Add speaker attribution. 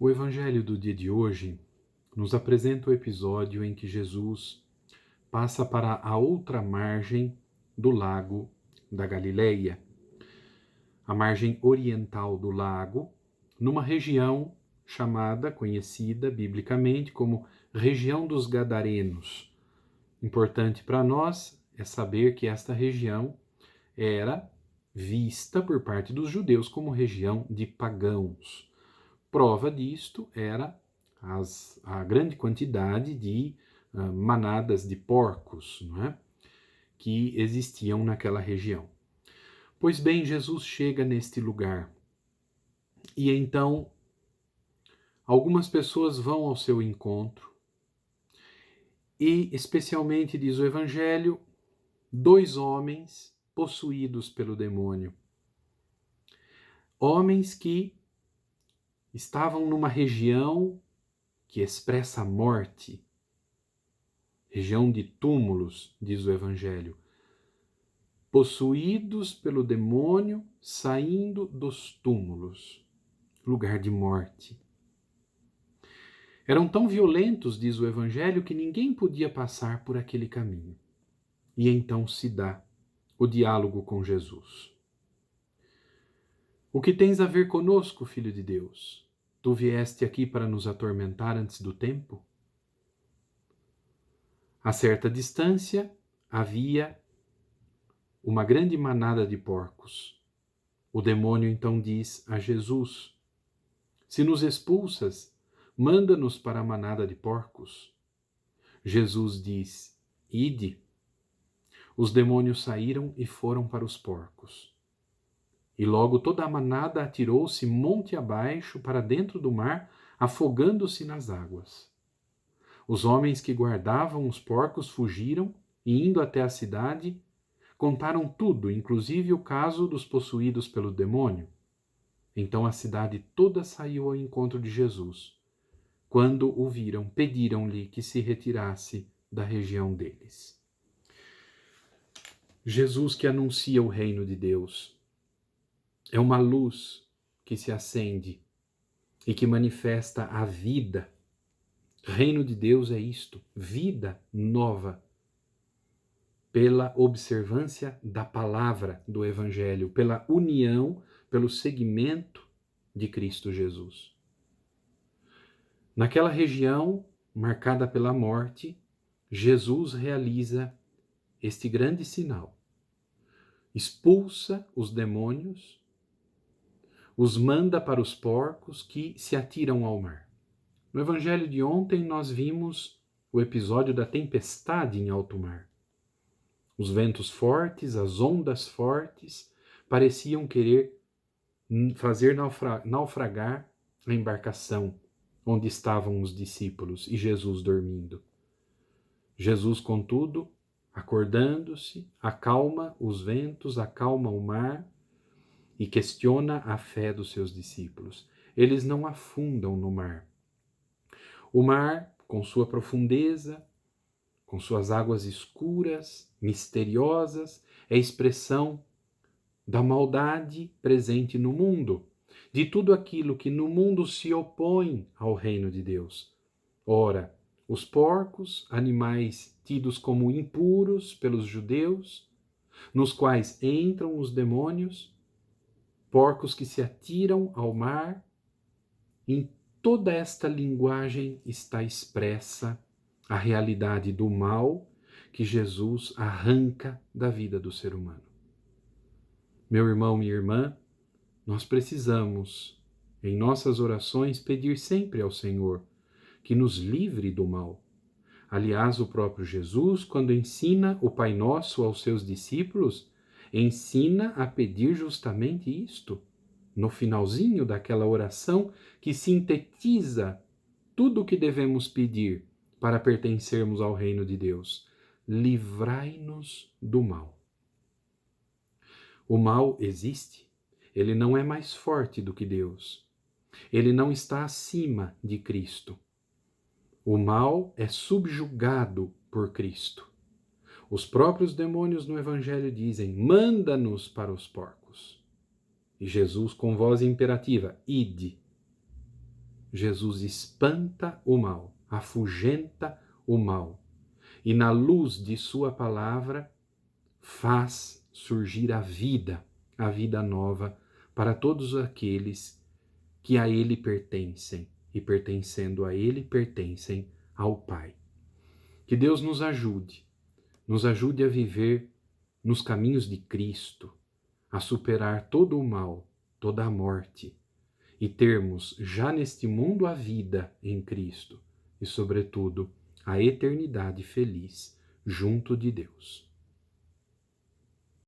Speaker 1: O Evangelho do dia de hoje nos apresenta o episódio em que Jesus passa para a outra margem do lago da Galileia, a margem oriental do lago, numa região conhecida biblicamente como região dos Gadarenos. Importante para nós é saber que esta região era vista por parte dos judeus como região de pagãos. Prova disto era a grande quantidade de manadas de porcos, não é? Que existiam naquela região. Pois bem, Jesus chega neste lugar e então algumas pessoas vão ao seu encontro e, especialmente, diz o Evangelho, 2 homens possuídos pelo demônio. Homens que estavam numa região que expressa a morte, região de túmulos, diz o Evangelho, possuídos pelo demônio, saindo dos túmulos, lugar de morte. Eram tão violentos, diz o Evangelho, que ninguém podia passar por aquele caminho. E então se dá o diálogo com Jesus. O que tens a ver conosco, Filho de Deus? Tu vieste aqui para nos atormentar antes do tempo? A certa distância havia uma grande manada de porcos. O demônio então diz a Jesus: se nos expulsas, manda-nos para a manada de porcos. Jesus diz: ide. Os demônios saíram e foram para os porcos. E logo toda a manada atirou-se monte abaixo para dentro do mar, afogando-se nas águas. Os homens que guardavam os porcos fugiram e, indo até a cidade, contaram tudo, inclusive o caso dos possuídos pelo demônio. Então a cidade toda saiu ao encontro de Jesus. Quando o viram, pediram-lhe que se retirasse da região deles. Jesus que anuncia o reino de Deus é uma luz que se acende e que manifesta a vida. Reino de Deus é isto, vida nova, pela observância da palavra do Evangelho, pela união, pelo seguimento de Cristo Jesus. Naquela região marcada pela morte, Jesus realiza este grande sinal. Expulsa os demônios, os manda para os porcos que se atiram ao mar. No Evangelho de ontem nós vimos o episódio da tempestade em alto mar. Os ventos fortes, as ondas fortes, pareciam querer fazer naufragar a embarcação onde estavam os discípulos e Jesus dormindo. Jesus, contudo, acordando-se, acalma os ventos, acalma o mar e questiona a fé dos seus discípulos. Eles não afundam no mar. O mar, com sua profundeza, com suas águas escuras, misteriosas, é expressão da maldade presente no mundo, de tudo aquilo que no mundo se opõe ao reino de Deus. Ora, os porcos, animais tidos como impuros pelos judeus, nos quais entram os demônios, porcos que se atiram ao mar. Em toda esta linguagem está expressa a realidade do mal que Jesus arranca da vida do ser humano. Meu irmão, minha irmã, nós precisamos, em nossas orações, pedir sempre ao Senhor que nos livre do mal. Aliás, o próprio Jesus, quando ensina o Pai Nosso aos seus discípulos, ensina a pedir justamente isto. No finalzinho daquela oração que sintetiza tudo o que devemos pedir para pertencermos ao reino de Deus. Livrai-nos do mal. O mal existe, ele não é mais forte do que Deus. Ele não está acima de Cristo. O mal é subjugado por Cristo. Os próprios demônios no Evangelho dizem: manda-nos para os porcos. E Jesus, com voz imperativa: ide. Jesus espanta o mal, afugenta o mal, e na luz de sua palavra faz surgir a vida nova para todos aqueles que a ele pertencem, e pertencendo a ele, pertencem ao Pai. Que Deus nos ajude a viver nos caminhos de Cristo, a superar todo o mal, toda a morte, e termos já neste mundo a vida em Cristo e, sobretudo, a eternidade feliz junto de Deus.